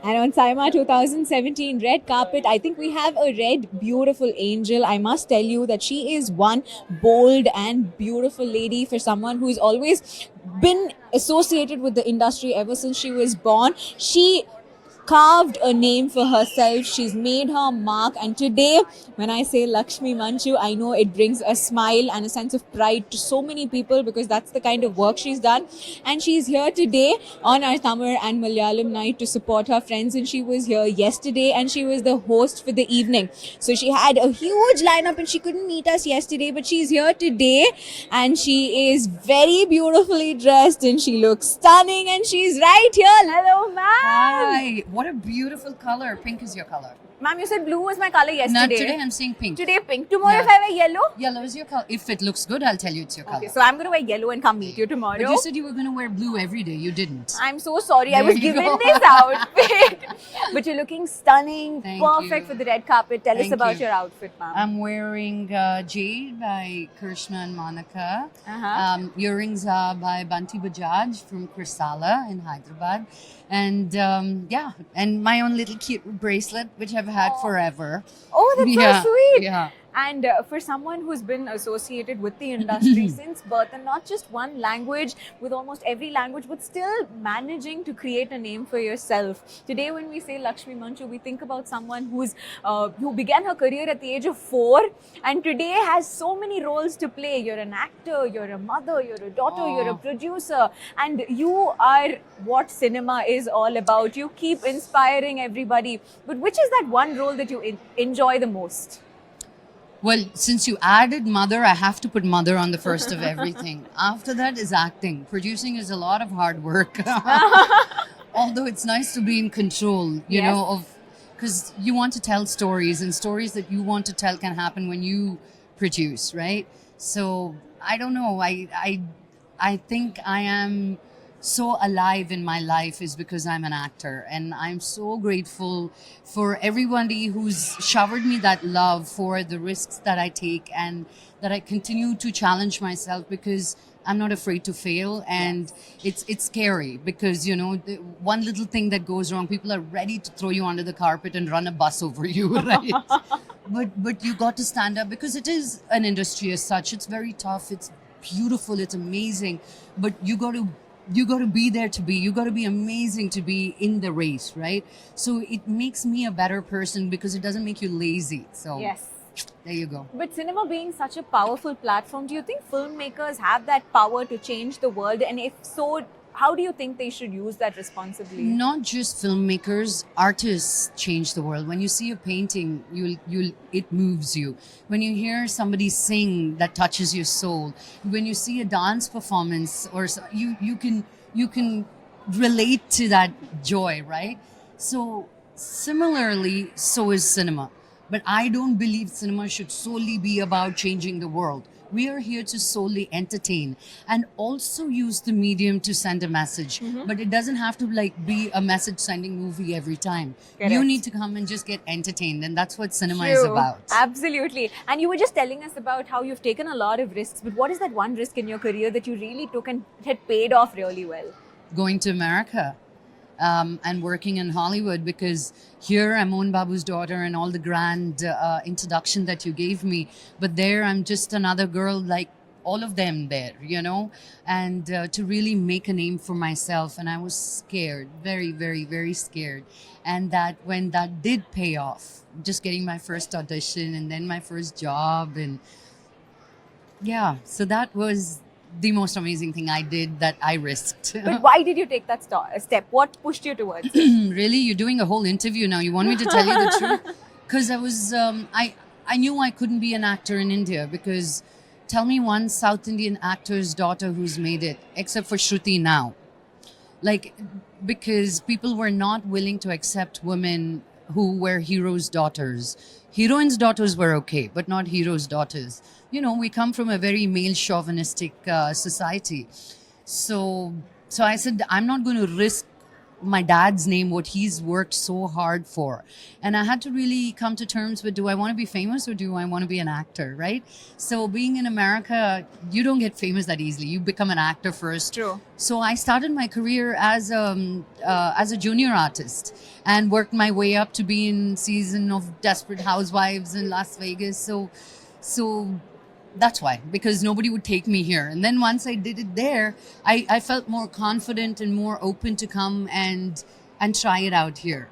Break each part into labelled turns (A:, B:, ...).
A: And on Saima 2017 red carpet, I think we have a red, beautiful angel. I must tell you that she is one bold and beautiful lady for someone who's always been associated with the industry ever since she was born. She carved a name for herself. She's made her mark. And today, when I say Lakshmi Manchu, I know it brings a smile and a sense of pride to so many people because that's the kind of work she's done. And she's here today on our Tamil and Malayalam night to support her friends. And she was here yesterday and she was the host for the evening. So she had a huge lineup and she couldn't meet us yesterday, but she's here today and she is very beautifully dressed and she looks stunning and she's right here. Hello, ma'am.
B: Hi, what a beautiful color. Pink is your color.
A: Ma'am, you said blue was my color yesterday.
B: Not today, I'm saying pink.
A: Today, pink. Tomorrow,
B: Yeah.
A: if I wear yellow?
B: Yellow is your color. If it looks good, I'll tell you it's your color.
A: Okay, so I'm going to wear yellow and come meet you tomorrow.
B: But you said you were going to wear blue every day. You didn't.
A: I'm so sorry. I
B: There
A: was
B: you
A: given
B: go.
A: this outfit. But you're looking stunning,
B: Thank
A: perfect
B: you.
A: for the red carpet. Tell us
B: Thank
A: about
B: you.
A: your outfit, ma'am.
B: I'm wearing Jade by Krishna and Monica.
A: Uh-huh.
B: Earrings are by Banti Bajaj from Krisala in Hyderabad. And yeah, and my own little cute bracelet, which I've had forever.
A: Oh, that's
B: Yeah,
A: so sweet.
B: yeah.
A: And for someone who's been associated with the industry since birth, and not just one language, with almost every language, but still managing to create a name for yourself. Today, when we say Lakshmi Manchu, we think about someone who began her career at the age of 4, and today has so many roles to play. You're an actor, you're a mother, you're a daughter, you're a producer, and you are what cinema is all about. You keep inspiring everybody. But which is that one role that you enjoy the most?
B: Well, since you added mother, I have to put mother on the first of everything. After that is acting. Producing is a lot of hard work. Although it's nice to be in control, you
A: Yes.
B: know, of because you want to tell stories, and stories that you want to tell can happen when you produce, right? So I don't know. I think I am so alive in my life is because I'm an actor, and I'm so grateful for everybody who's showered me that love, for the risks that I take and that I continue to challenge myself because I'm not afraid to fail. And it's scary because, you know, one little thing that goes wrong, people are ready to throw you under the carpet and run a bus over you, right? But you got to stand up because it is an industry as such. It's very tough. It's beautiful. It's amazing. But you got to be there to be. You got to be amazing to be in the race, right? So it makes me a better person because it doesn't make you lazy. So
A: Yes.
B: there you go.
A: But cinema being such a powerful platform, do you think filmmakers have that power to change the world? And if so, how do you think they should use that responsibly?
B: Not just filmmakers, artists change the world. When you see a painting, it moves you. When you hear somebody sing, that touches your soul. When you see a dance performance, you can relate to that joy, right? So similarly, so is cinema. But I don't believe cinema should solely be about changing the world. We are here to solely entertain and also use the medium to send a message. But it doesn't have to like be a message sending movie every time.
A: Correct.
B: You need to come and just get entertained, and that's what cinema is
A: True.
B: about.
A: Absolutely. And you were just telling us about how you've taken a lot of risks. But what is that one risk in your career that you really took and it had paid off really well?
B: Going to America and working in Hollywood, because here I'm Mohan Babu's daughter and all the grand introduction that you gave me. But there I'm just another girl like all of them there, you know, and to really make a name for myself. And I was scared, very, very, very scared. And that when that did pay off, just getting my first audition and then my first job, and yeah, so that was the most amazing thing I did that I risked.
A: But why did you take that step? What pushed you towards it?
B: Really? You're doing a whole interview now. You want me to tell you the truth? Because I was, I knew I couldn't be an actor in India because tell me one South Indian actor's daughter who's made it, except for Shruti now. Like, because people were not willing to accept women who were heroes' daughters. Heroines' daughters were okay, but not heroes' daughters. You know, we come from a very male chauvinistic society. So I said, I'm not going to risk my dad's name, what he's worked so hard for. And I had to really come to terms with, do I want to be famous or do I want to be an actor, right? So being in America, you don't get famous that easily. You become an actor first.
A: True.
B: So I started my career as a junior artist and worked my way up to be in season of Desperate Housewives in Las Vegas. So that's why, because nobody would take me here. And then once I did it there, I felt more confident and more open to come and try it out here.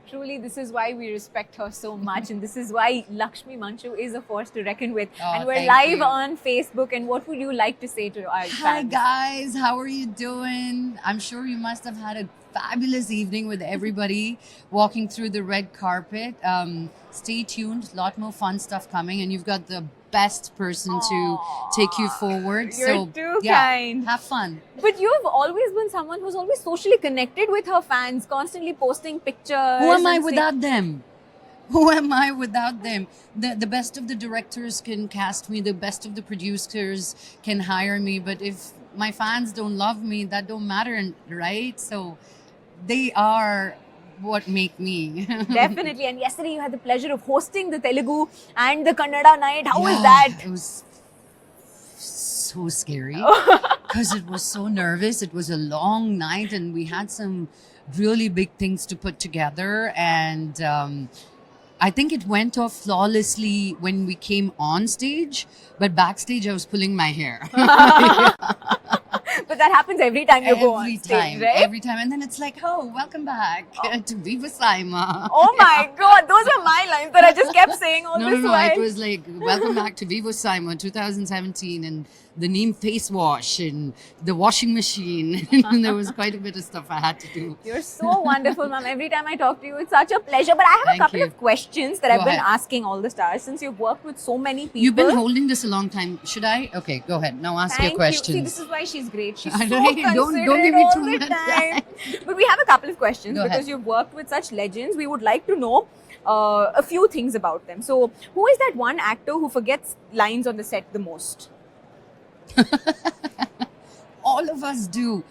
A: Truly, this is why we respect her so much, and this is why Lakshmi Manchu is a force to reckon with.
B: Oh,
A: and we're
B: thank
A: live
B: you.
A: on Facebook. And what would you like to say to our
B: Hi
A: fans?
B: guys, how are you doing? I'm sure you must have had a fabulous evening with everybody walking through the red carpet. Stay tuned, a lot more fun stuff coming, and you've got the best person to take you forward.
A: You're
B: so
A: too
B: yeah,
A: kind.
B: have fun.
A: But you've always been someone who's always socially connected with her fans, constantly posting pictures.
B: Who am I
A: and
B: without them? Who am I without them? The best of the directors can cast me, the best of the producers can hire me, but if my fans don't love me, that don't matter, right? So they are what make me.
A: Definitely. And yesterday you had the pleasure of hosting the Telugu and the Kannada night. How was
B: Yeah,
A: that?
B: It was so scary because it was so nervous. It was a long night and we had some really big things to put together. And I think it went off flawlessly when we came on stage, but backstage I was pulling my hair.
A: But that happens every time you go on
B: Every
A: stage,
B: time,
A: right?
B: every time. And then it's like, oh, welcome back to Viva Saima.
A: Oh my God, those are my lines that I just kept saying all
B: No,
A: this while.
B: it was like, welcome back to Vivo Simon 2017 and the Neem face wash and the washing machine. And there was quite a bit of stuff I had to do.
A: You're so wonderful, ma'am. Every time I talk to you, it's such a pleasure. But I have
B: Thank
A: a couple
B: you.
A: of questions that
B: Go
A: I've been
B: ahead.
A: asking all the stars since you've worked with so many people.
B: You've been holding this a long time. Should I? Okay, go ahead. Now ask
A: Thank
B: your questions.
A: you. See, this is why she's great. She's
B: I
A: so
B: know.
A: considerate
B: Don't give me
A: all
B: too
A: the
B: much
A: time. But we have a couple of questions
B: Go
A: because
B: ahead.
A: you've worked with such legends. We would like to know a few things about them. So, who is that one actor who forgets lines on the set the most?
B: All of us do.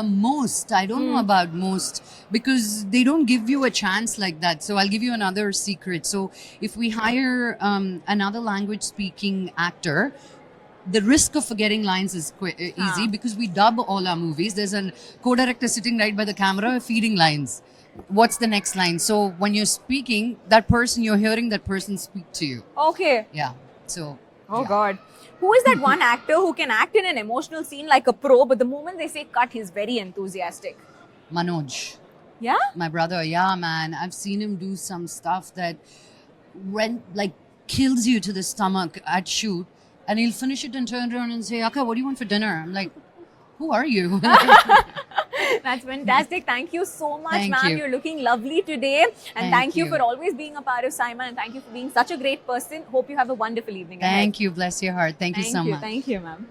B: Most. I don't know about most because they don't give you a chance like that. So I'll give you another secret. So if we hire another language speaking actor, the risk of forgetting lines is easy because we dub all our movies. There's a co-director sitting right by the camera feeding lines. What's the next line? So when you're speaking, that person, you're hearing that person speak to you.
A: Okay.
B: Yeah. So.
A: Oh
B: yeah.
A: God. Who is that one actor who can act in an emotional scene like a pro, but the moment they say cut, he's very enthusiastic?
B: Manoj.
A: Yeah?
B: My brother, yeah, man. I've seen him do some stuff that kills you to the stomach at shoot. And he'll finish it and turn around and say, Akka, what do you want for dinner? I'm like, who are you?
A: That's fantastic. Thank you so much,
B: Thank
A: ma'am.
B: you.
A: You're looking lovely today. And thank you
B: you.
A: for always being a part of Saima. And thank you for being such a great person. Hope you have a wonderful evening ahead.
B: Thank you. Bless your heart. Thank you so much.
A: Thank you, ma'am.